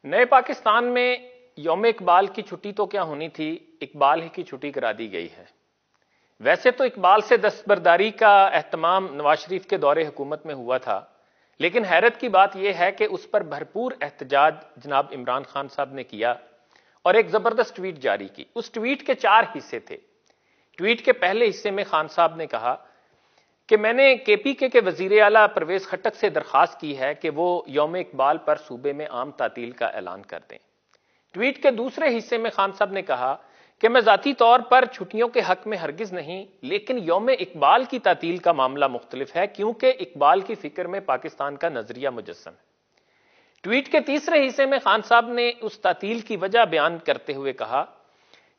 نئے پاکستان میں یوم اقبال کی چھٹی تو کیا ہونی تھی، اقبال ہی کی چھٹی کرا دی گئی ہے۔ ویسے تو اقبال سے دستبرداری کا اہتمام نواز شریف کے دور حکومت میں ہوا تھا، لیکن حیرت کی بات یہ ہے کہ اس پر بھرپور احتجاج جناب عمران خان صاحب نے کیا اور ایک زبردست ٹویٹ جاری کی۔ اس ٹویٹ کے 4 حصے تھے۔ ٹویٹ کے پہلے حصے میں خان صاحب نے کہا کہ میں نے کے پی کے وزیر اعلیٰ پرویز خٹک سے درخواست کی ہے کہ وہ یوم اقبال پر صوبے میں عام تعطیل کا اعلان کر دیں۔ ٹویٹ کے دوسرے حصے میں خان صاحب نے کہا کہ میں ذاتی طور پر چھٹیوں کے حق میں ہرگز نہیں، لیکن یوم اقبال کی تعطیل کا معاملہ مختلف ہے کیونکہ اقبال کی فکر میں پاکستان کا نظریہ مجسم ہے۔ ٹویٹ کے تیسرے حصے میں خان صاحب نے اس تعطیل کی وجہ بیان کرتے ہوئے کہا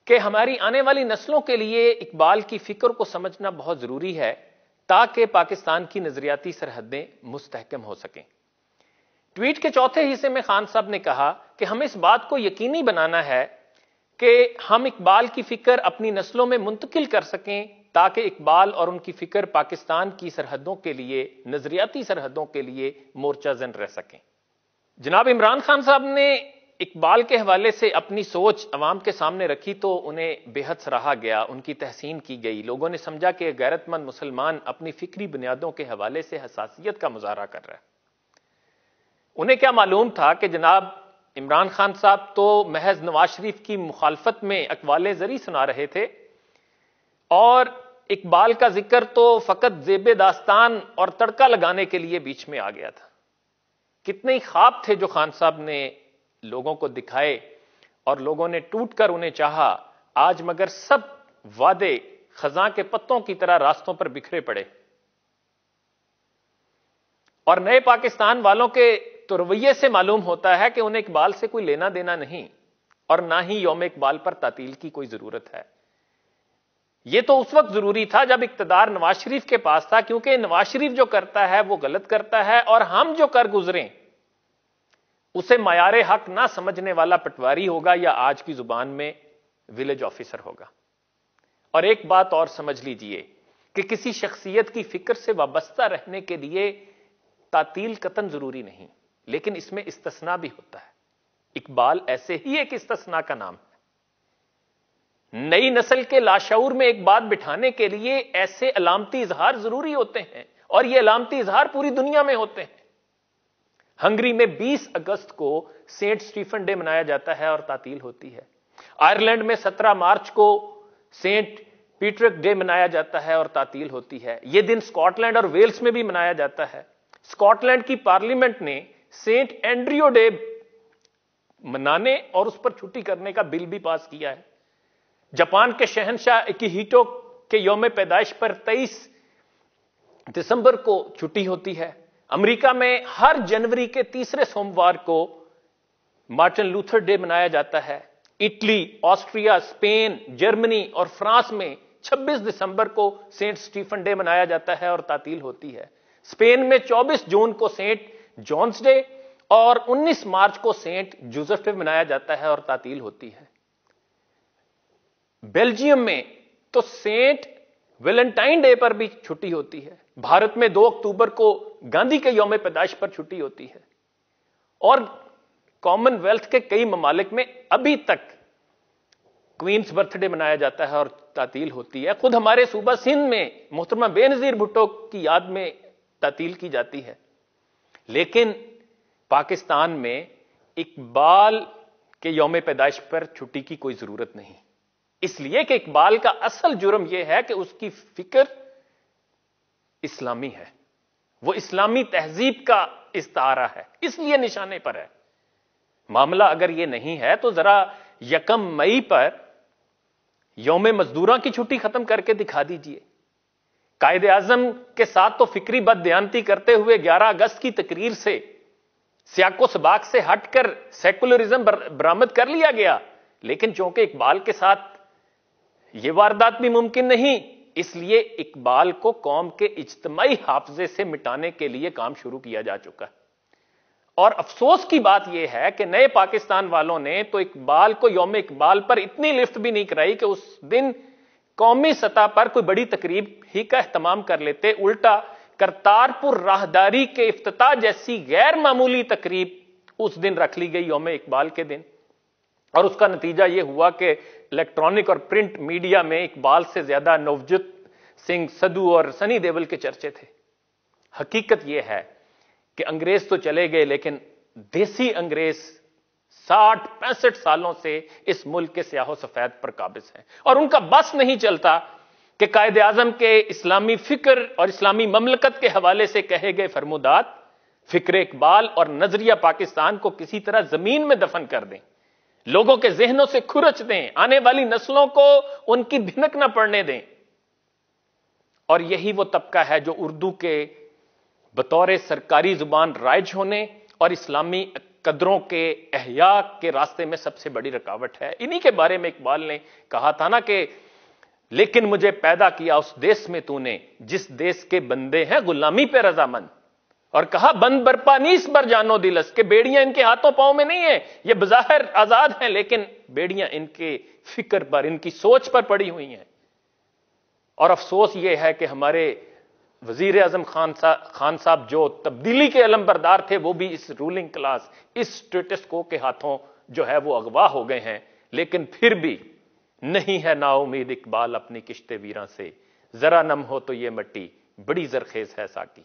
کہ ہماری آنے والی نسلوں کے لیے اقبال کی فکر کو سمجھنا بہت ضروری ہے تاکہ پاکستان کی نظریاتی سرحدیں مستحکم ہو سکیں۔ ٹویٹ کے چوتھے حصے میں خان صاحب نے کہا کہ ہمیں اس بات کو یقینی بنانا ہے کہ ہم اقبال کی فکر اپنی نسلوں میں منتقل کر سکیں تاکہ اقبال اور ان کی فکر پاکستان کی سرحدوں کے لیے، نظریاتی سرحدوں کے لیے مورچہ زن رہ سکیں۔ جناب عمران خان صاحب نے اقبال کے حوالے سے اپنی سوچ عوام کے سامنے رکھی تو انہیں بے حد سراہا گیا، ان کی تحسین کی گئی۔ لوگوں نے سمجھا کہ غیرت مند مسلمان اپنی فکری بنیادوں کے حوالے سے حساسیت کا مظاہرہ کر رہا ہے۔ انہیں کیا معلوم تھا کہ جناب عمران خان صاحب تو محض نواز شریف کی مخالفت میں اقوال زری سنا رہے تھے اور اقبال کا ذکر تو فقط زیب داستان اور تڑکا لگانے کے لیے بیچ میں آ گیا تھا۔ کتنے ہی خواب تھے جو خان صاحب نے لوگوں کو دکھائے اور لوگوں نے ٹوٹ کر انہیں چاہا، آج مگر سب وعدے خزاں کے پتوں کی طرح راستوں پر بکھرے پڑے۔ اور نئے پاکستان والوں کے تو رویے سے معلوم ہوتا ہے کہ انہیں اقبال سے کوئی لینا دینا نہیں اور نہ ہی یوم اقبال پر تعطیل کی کوئی ضرورت ہے۔ یہ تو اس وقت ضروری تھا جب اقتدار نواز شریف کے پاس تھا، کیونکہ نواز شریف جو کرتا ہے وہ غلط کرتا ہے اور ہم جو کر گزریں اسے معیار حق نہ سمجھنے والا پٹواری ہوگا یا آج کی زبان میں ولیج آفیسر ہوگا۔ اور ایک بات اور سمجھ لیجئے کہ کسی شخصیت کی فکر سے وابستہ رہنے کے لیے تعطیل قطعاً ضروری نہیں، لیکن اس میں استثناء بھی ہوتا ہے۔ اقبال ایسے ہی ایک استثناء کا نام ہے۔ نئی نسل کے لاشعور میں ایک بات بٹھانے کے لیے ایسے علامتی اظہار ضروری ہوتے ہیں اور یہ علامتی اظہار پوری دنیا میں ہوتے ہیں۔ ہنگری میں 20 اگست کو سینٹ سٹیفن ڈے منایا جاتا ہے اور تعطیل ہوتی ہے۔ آئرلینڈ میں 17 مارچ کو سینٹ پیٹرک ڈے منایا جاتا ہے اور تعطیل ہوتی ہے۔ یہ دن سکاٹ لینڈ اور ویلز میں بھی منایا جاتا ہے۔ سکاٹ لینڈ کی پارلیمنٹ نے سینٹ اینڈریو ڈے منانے اور اس پر چھٹی کرنے کا بل بھی پاس کیا ہے۔ جاپان کے شہنشاہ اکیہیٹو کے یوم پیدائش پر 23 دسمبر کو چھٹی ہوتی ہے۔ امریکہ میں ہر جنوری کے تیسرے سوموار کو مارٹن لوتھر ڈے منایا جاتا ہے۔ اٹلی، آسٹریا، اسپین، جرمنی اور فرانس میں 26 دسمبر کو سینٹ سٹیفن ڈے منایا جاتا ہے اور تعطیل ہوتی ہے۔ اسپین میں 24 جون کو سینٹ جونز ڈے اور 19 مارچ کو سینٹ جوزف ڈے منایا جاتا ہے اور تعطیل ہوتی ہے۔ بیلجیم میں تو سینٹ ویلنٹائن ڈے پر بھی چھٹی ہوتی ہے۔ بھارت میں 2 اکتوبر کو گاندھی کے یوم پیدائش پر چھٹی ہوتی ہے۔ اور کامن ویلتھ کے کئی ممالک میں ابھی تک کوئینز برتھ ڈے منایا جاتا ہے اور تعطیل ہوتی ہے۔ خود ہمارے صوبہ سندھ میں محترمہ بے نظیر بھٹو کی یاد میں تعطیل کی جاتی ہے۔ لیکن پاکستان میں اقبال کے یوم پیدائش پر چھٹی کی کوئی ضرورت نہیں، اس لیے کہ اقبال کا اصل جرم یہ ہے کہ اس کی فکر اسلامی ہے، وہ اسلامی تہذیب کا استعارہ ہے، اس لیے نشانے پر ہے۔ معاملہ اگر یہ نہیں ہے تو ذرا 1 مئی پر یوم مزدوراں کی چھٹی ختم کر کے دکھا دیجئے۔ قائد اعظم کے ساتھ تو فکری بددیانتی کرتے ہوئے 11 اگست کی تقریر سے سیاق و سباق سے ہٹ کر سیکولرزم برآمد کر لیا گیا، لیکن چونکہ اقبال کے ساتھ یہ واردات بھی ممکن نہیں، اس لیے اقبال کو قوم کے اجتماعی حافظے سے مٹانے کے لیے کام شروع کیا جا چکا ہے۔ اور افسوس کی بات یہ ہے کہ نئے پاکستان والوں نے تو اقبال کو یوم اقبال پر اتنی لفٹ بھی نہیں کرائی کہ اس دن قومی سطح پر کوئی بڑی تقریب ہی کا اہتمام کر لیتے، الٹا کرتارپور راہداری کے افتتاح جیسی غیر معمولی تقریب اس دن رکھ لی گئی یوم اقبال کے دن، اور اس کا نتیجہ یہ ہوا کہ الیکٹرانک اور پرنٹ میڈیا میں اقبال سے زیادہ نوجوت سنگھ سدھو اور سنی دیول کے چرچے تھے۔ حقیقت یہ ہے کہ انگریز تو چلے گئے، لیکن دیسی انگریز 60-65 سالوں سے اس ملک کے سیاہ و سفید پر قابض ہیں، اور ان کا بس نہیں چلتا کہ قائد اعظم کے اسلامی فکر اور اسلامی مملکت کے حوالے سے کہے گئے فرمودات، فکر اقبال اور نظریہ پاکستان کو کسی طرح زمین میں دفن کر دیں، لوگوں کے ذہنوں سے کھرچ دیں، آنے والی نسلوں کو ان کی بھنک نہ پڑنے دیں۔ اور یہی وہ طبقہ ہے جو اردو کے بطور سرکاری زبان رائج ہونے اور اسلامی قدروں کے احیاء کے راستے میں سب سے بڑی رکاوٹ ہے۔ انہی کے بارے میں اقبال نے کہا تھا نا کہ لیکن مجھے پیدا کیا اس دیس میں تو نے جس دیس کے بندے ہیں غلامی پہ رضامند، اور کہا بند برپا نیس بر جانو دلس، کہ بیڑیاں ان کے ہاتھوں پاؤں میں نہیں ہیں، یہ بظاہر آزاد ہیں لیکن بیڑیاں ان کے فکر پر، ان کی سوچ پر پڑی ہوئی ہیں۔ اور افسوس یہ ہے کہ ہمارے وزیر اعظم خان صاحب جو تبدیلی کے علم بردار تھے، وہ بھی اس رولنگ کلاس، اس اسٹیٹس کو کے ہاتھوں جو ہے وہ اغوا ہو گئے ہیں۔ لیکن پھر بھی نہیں ہے نا امید اقبال اپنی کشتے ویراں سے، ذرا نم ہو تو یہ مٹی بڑی زرخیز ہے ساقی۔